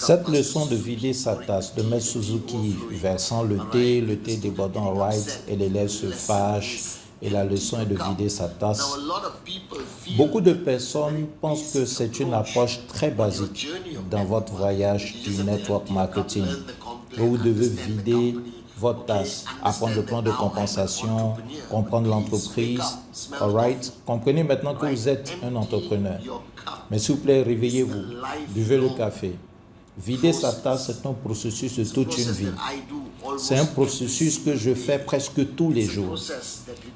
Cette leçon de vider sa tasse de Maître Suzuki versant le thé débordant right et l'élève se fâche et la leçon est de vider sa tasse. Beaucoup de personnes pensent que c'est une approche très basique dans votre voyage du network marketing. Vous devez vider votre tasse, apprendre le plan de compensation, comprendre l'entreprise. Alright? Comprenez maintenant que vous êtes un entrepreneur. Mais s'il vous plaît, réveillez-vous, buvez le café. Vider sa tasse, c'est un processus de toute une vie. C'est un processus que je fais presque tous les jours.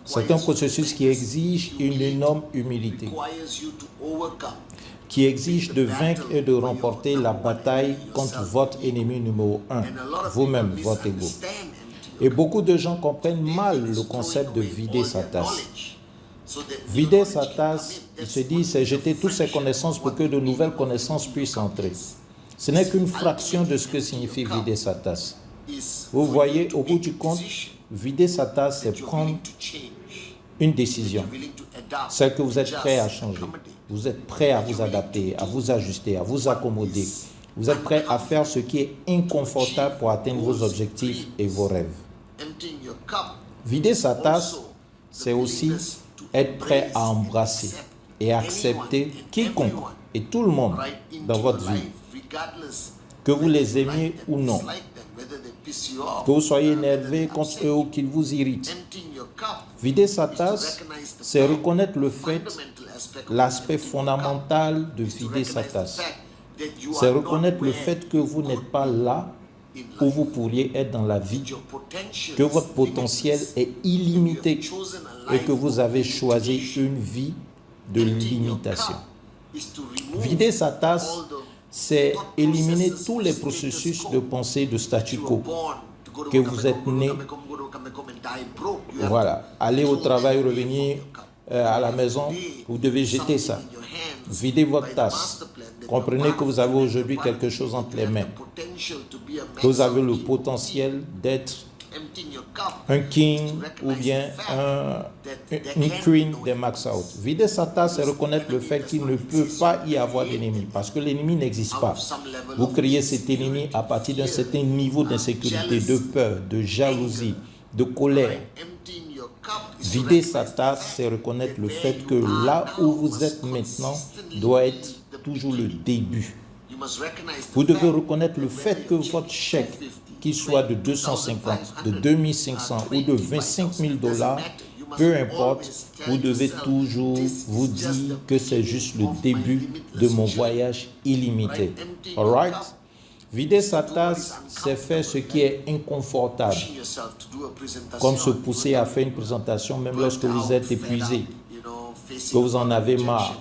C'est un processus qui exige une énorme humilité, qui exige de vaincre et de remporter la bataille contre votre ennemi numéro 1, vous-même, votre ego. Et beaucoup de gens comprennent mal le concept de vider sa tasse. Vider sa tasse, il se dit, c'est jeter toutes ses connaissances pour que de nouvelles connaissances puissent entrer. Ce n'est qu'une fraction de ce que signifie vider sa tasse. Vous voyez, au bout du compte, vider sa tasse, c'est prendre une décision. C'est que vous êtes prêt à changer. Vous êtes prêt à vous adapter, à vous ajuster, à vous accommoder. Vous êtes prêt à faire ce qui est inconfortable pour atteindre vos objectifs et vos rêves. Vider sa tasse, c'est aussi être prêt à embrasser et accepter quiconque et tout le monde dans votre vie, que vous les aimiez ou non, que vous soyez énervé contre eux ou qu'ils vous irritent. Vider sa tasse, c'est reconnaître le fait, l'aspect fondamental de vider sa tasse. C'est reconnaître le fait que vous n'êtes pas là où vous pourriez être dans la vie, que votre potentiel est illimité et que vous avez choisi une vie de limitation. Vider sa tasse, c'est éliminer tous les processus de pensée de statu quo que vous êtes né. Voilà, aller au travail, revenir à la maison, vous devez jeter ça. Videz votre tasse. Comprenez que vous avez aujourd'hui quelque chose entre les mains. Que vous avez le potentiel d'être un king ou bien une queen des max out. Vider sa tasse et reconnaître le fait qu'il ne peut pas y avoir d'ennemi parce que l'ennemi n'existe pas. Vous créez cet ennemi à partir d'un certain niveau d'insécurité, de peur, de jalousie, de colère. Vider sa tasse, c'est reconnaître le fait que là où vous êtes maintenant doit être toujours le début. Vous devez reconnaître le fait que votre chèque, qu'il soit de 250, de 2500 ou de 25 000 $, peu importe, vous devez toujours vous dire que c'est juste le début de mon voyage illimité. Alright? Vider sa tasse, c'est faire ce qui est inconfortable, comme se pousser à faire une présentation même lorsque vous êtes épuisé, que vous en avez marre,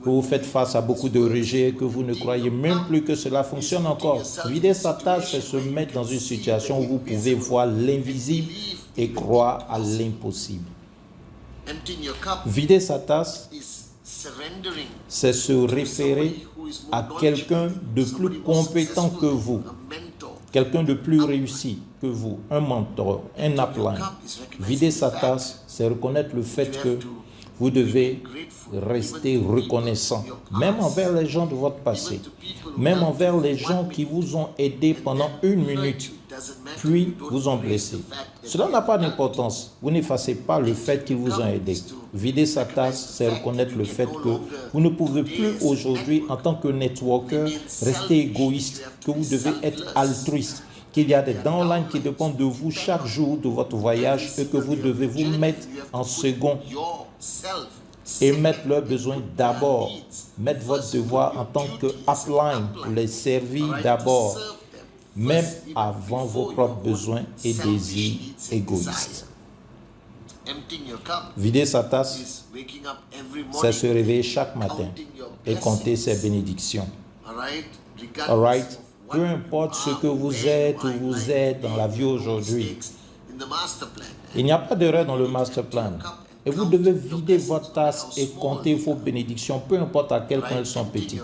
que vous faites face à beaucoup de rejets, que vous ne croyez même plus que cela fonctionne encore. Vider sa tasse, c'est se mettre dans une situation où vous pouvez voir l'invisible et croire à l'impossible. Vider sa tasse, c'est se référer à quelqu'un de plus compétent que vous, quelqu'un de plus réussi que vous, un mentor, un upline. Vider sa tasse, c'est reconnaître le fait que vous devez rester reconnaissant, même envers les gens de votre passé, même envers les gens qui vous ont aidé pendant 1 minute, puis vous ont blessé. Cela n'a pas d'importance. Vous n'effacez pas le fait qu'ils vous ont aidé. Vider sa tasse, c'est reconnaître le fait que vous ne pouvez plus aujourd'hui, en tant que networker, rester égoïste, que vous devez être altruiste, qu'il y a des downlines qui dépendent de vous chaque jour de votre voyage et que vous devez vous mettre en second et mettre leurs besoins d'abord. Mettre votre devoir en tant que upline pour les servir d'abord, même avant vos propres besoins et désirs égoïstes. Vider sa tasse, c'est se réveiller chaque matin et compter ses bénédictions. Alright? Peu importe ce que vous êtes ou vous êtes dans la vie aujourd'hui, il n'y a pas d'erreur dans le master plan. Et vous devez vider votre tasse et compter vos bénédictions, peu importe à quel point elles sont petites.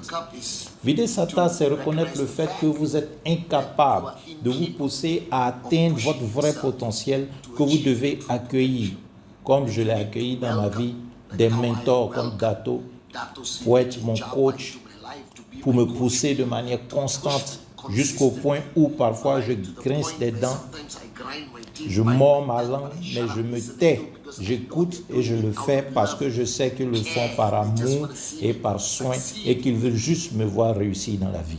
Vider sa tasse, c'est reconnaître le fait que vous êtes incapable de vous pousser à atteindre votre vrai potentiel que vous devez accueillir. Comme je l'ai accueilli dans ma vie, des mentors comme Dato, pour être mon coach, pour me pousser de manière constante jusqu'au point où parfois je grince des dents, je mords ma langue, mais je me tais. J'écoute et je le fais parce que je sais qu'ils le font par amour et par soin et qu'ils veulent juste me voir réussir dans la vie.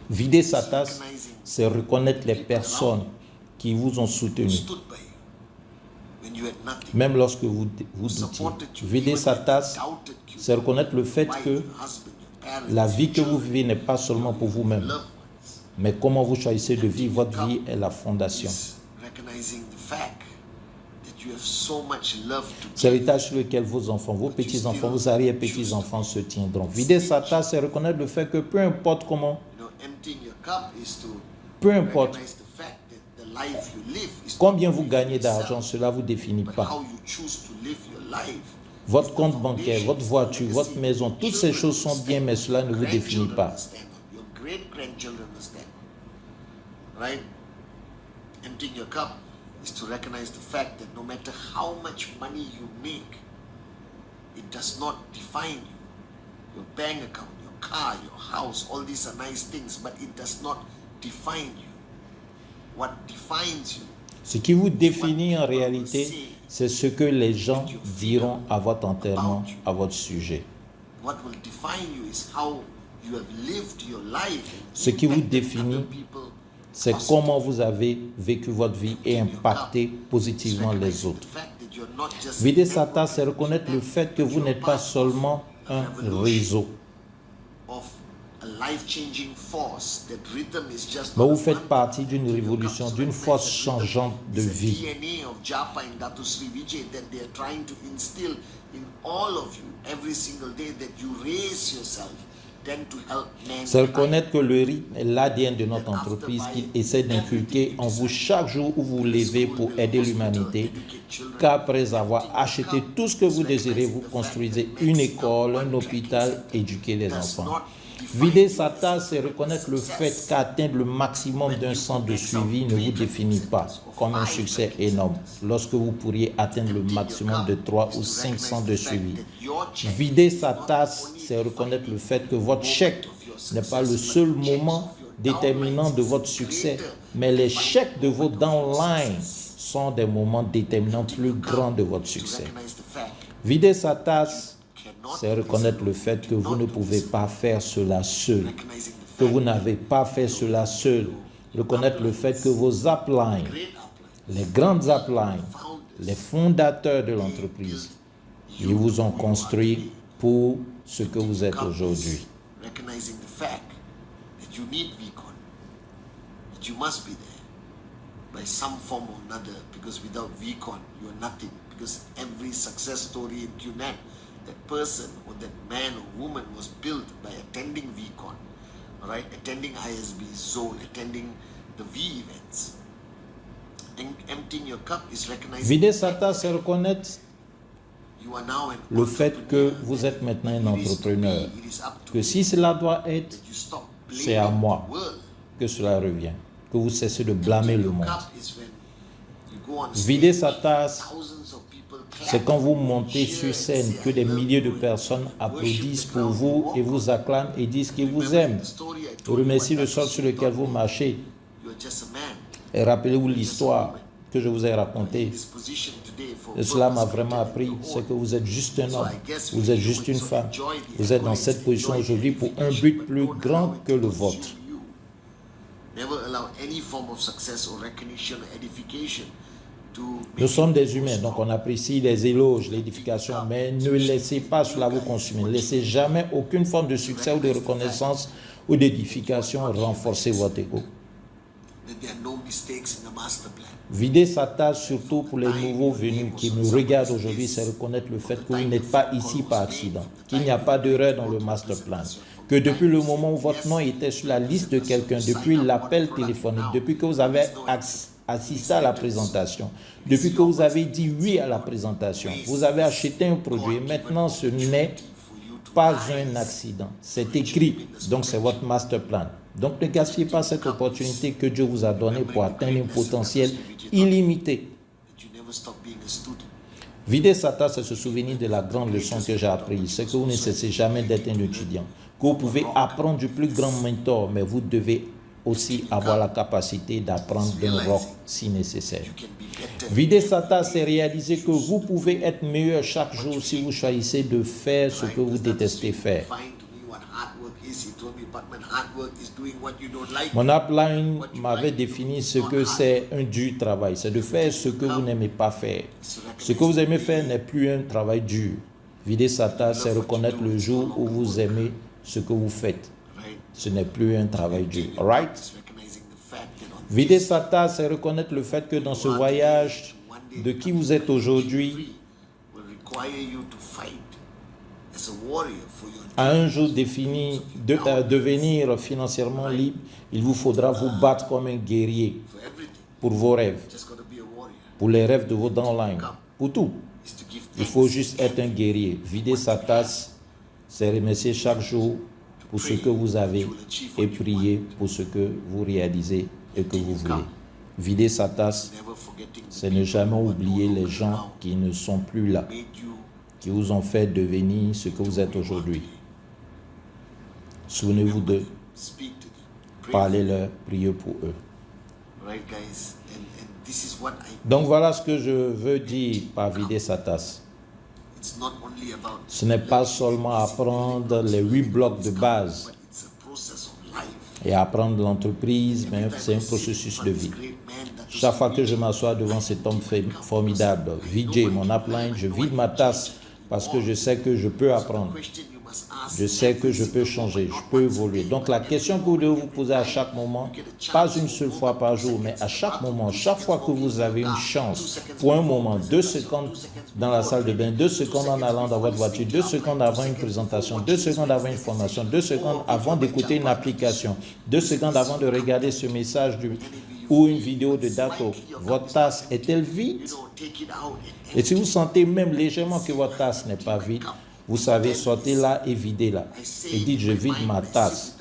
Vider sa tasse, c'est reconnaître les personnes qui vous ont soutenu, même lorsque vous doutiez. Vider sa tasse, c'est reconnaître le fait que la vie que vous vivez n'est pas seulement pour vous-même, mais comment vous choisissez de vivre votre vie est la fondation. C'est l'héritage sur lequel vos enfants, vos petits-enfants, vos arrière-petits-enfants se tiendront. Vider sa tasse, c'est reconnaître le fait que peu importe comment, peu importe combien vous gagnez d'argent, cela ne vous définit pas. Votre compte bancaire, votre voiture, votre maison, toutes ces choses sont bien, mais cela ne vous définit pas. Emptying your cup is to recognize the fact that no matter how much money you make, it does not define you. Your bank account, your car, your house, all these are nice things, but it does not define you. What defines you? Ce qui vous définit en réalité, c'est ce que les gens diront à votre enterrement, à votre sujet. What will define you is how you have lived your life. Ce qui vous définit, c'est comment vous avez vécu votre vie et impacté positivement les autres. Vider sa tasse, c'est reconnaître le fait que vous n'êtes pas seulement un réseau, mais vous faites partie d'une révolution, d'une force changeante de vie. C'est reconnaître que le rythme est l'ADN de notre entreprise qu'il essaie d'inculquer en vous chaque jour où vous vous levez pour aider l'humanité, qu'après avoir acheté tout ce que vous désirez, vous construisez une école, un hôpital, éduquer les enfants. Vider sa tasse, c'est reconnaître le fait qu'atteindre le maximum d'un centre de suivi ne vous définit pas comme un succès énorme, lorsque vous pourriez atteindre le maximum de 3 ou 5 centres de suivi. Vider sa tasse, c'est reconnaître le fait que votre chèque n'est pas le seul moment déterminant de votre succès, mais les chèques de vos downlines sont des moments déterminants plus grands de votre succès. Vider sa tasse, c'est reconnaître le fait que vous ne pouvez pas faire cela seul, que vous n'avez pas fait cela seul. Reconnaître le fait que vos uplines, les grandes uplines, les fondateurs de l'entreprise, ils vous ont construit pour ce que vous êtes aujourd'hui. Recognizing the fact that you need VCon, that you must be there by some form or another, because without VCon, you are nothing. Because every success story in QNet, that person or that man or woman was built by attending VCon, right? Attending ISB Zone, attending the V events. Emptying your cup is recognizing. Vider sa tasse, c'est reconnaître le fait que vous êtes maintenant un entrepreneur, que si cela doit être, c'est à moi que cela revient, que vous cessez de blâmer le monde. Vider sa tasse, c'est quand vous montez sur scène que des milliers de personnes applaudissent pour vous et vous acclament et disent qu'ils vous aiment. Vous remerciez le sol sur lequel vous marchez. Et rappelez-vous l'histoire que je vous ai racontée. Et cela m'a vraiment appris, c'est que vous êtes juste un homme, vous êtes juste une femme. Vous êtes dans cette position aujourd'hui pour un but plus grand que le vôtre. Nous sommes des humains, donc on apprécie les éloges, l'édification, mais ne laissez pas cela vous consumer. Ne laissez jamais aucune forme de succès ou de reconnaissance ou d'édification renforcer votre ego. Vider sa tasse, surtout pour les nouveaux venus qui nous regardent aujourd'hui, c'est reconnaître le fait que vous n'êtes pas ici par accident, qu'il n'y a pas d'erreur dans le master plan, que depuis le moment où votre nom était sur la liste de quelqu'un, depuis l'appel téléphonique, depuis que vous avez assisté à la présentation, depuis que vous avez dit oui à la présentation, vous avez acheté un produit, maintenant ce n'est pas un accident, c'est écrit, donc c'est votre master plan. Donc ne gaspillez pas cette opportunité que Dieu vous a donnée pour atteindre un potentiel illimité. Vider sa tasse, c'est se souvenir de la grande leçon que j'ai apprise. C'est que vous ne cessez jamais d'être un étudiant. Que vous pouvez apprendre du plus grand mentor, mais vous devez aussi avoir la capacité d'apprendre d'un roc si nécessaire. Vider sa tasse, c'est réaliser que vous pouvez être meilleur chaque jour si vous choisissez de faire ce que vous détestez faire. Mon upline m'avait défini ce que c'est un dur travail. C'est de faire ce que vous n'aimez pas faire. Ce que vous aimez faire n'est plus un travail dur. Vider sa tasse, c'est reconnaître le jour où vous aimez ce que vous faites. Ce n'est plus un travail dur. Right? Vider sa tasse, c'est reconnaître le fait que dans ce voyage de qui vous êtes aujourd'hui, à un jour défini de devenir financièrement libre, il vous faudra vous battre comme un guerrier pour vos rêves, pour les rêves de vos downlines, pour tout. Il faut juste être un guerrier. Vider sa tasse, c'est remercier chaque jour pour ce que vous avez et prier pour ce que vous réalisez et que vous voulez. Vider sa tasse, c'est ne jamais oublier les gens qui ne sont plus là, qui vous ont fait devenir ce que vous êtes aujourd'hui. Souvenez-vous d'eux, parlez-leur, priez pour eux. Donc voilà ce que je veux dire par vider sa tasse. Ce n'est pas seulement apprendre les 8 blocs de base et apprendre l'entreprise, mais c'est un processus de vie. Chaque fois que je m'assois devant cet homme formidable, VJ, mon upline, je vide ma tasse parce que je sais que je peux apprendre. Je sais que je peux changer, je peux évoluer. Donc la question que vous devez vous poser à chaque moment, pas une seule fois par jour, mais à chaque moment, chaque fois que vous avez une chance, pour un moment, 2 secondes dans la salle de bain, 2 secondes en allant dans votre voiture, 2 secondes avant une présentation, 2 secondes avant une formation, 2 secondes avant d'écouter une application, 2 secondes avant de regarder ce message ou une vidéo de Dato, votre tasse est-elle vide? Et si vous sentez même légèrement que votre tasse n'est pas vide, vous savez, sortez-la et videz-la. Et dites, je vide ma tasse.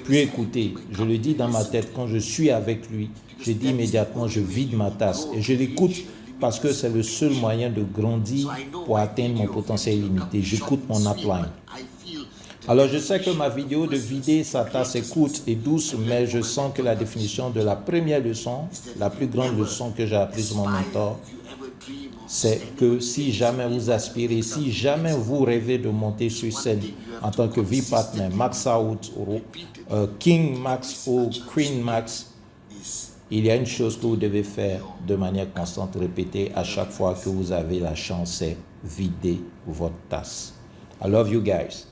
Puis écoutez, je le dis dans ma tête, quand je suis avec lui, je dis immédiatement, je vide ma tasse. Et je l'écoute parce que c'est le seul moyen de grandir pour atteindre mon potentiel illimité. J'écoute mon upline. Alors je sais que ma vidéo de vider sa tasse est courte et douce, mais je sens que la définition de la première leçon, la plus grande leçon que j'ai apprise de mon mentor, c'est que si jamais vous aspirez, si jamais vous rêvez de monter sur scène en tant que V-Partner, Max Out, King Max ou Queen Max, il y a une chose que vous devez faire de manière constante, répéter à chaque fois que vous avez la chance, c'est vider votre tasse. I love you guys.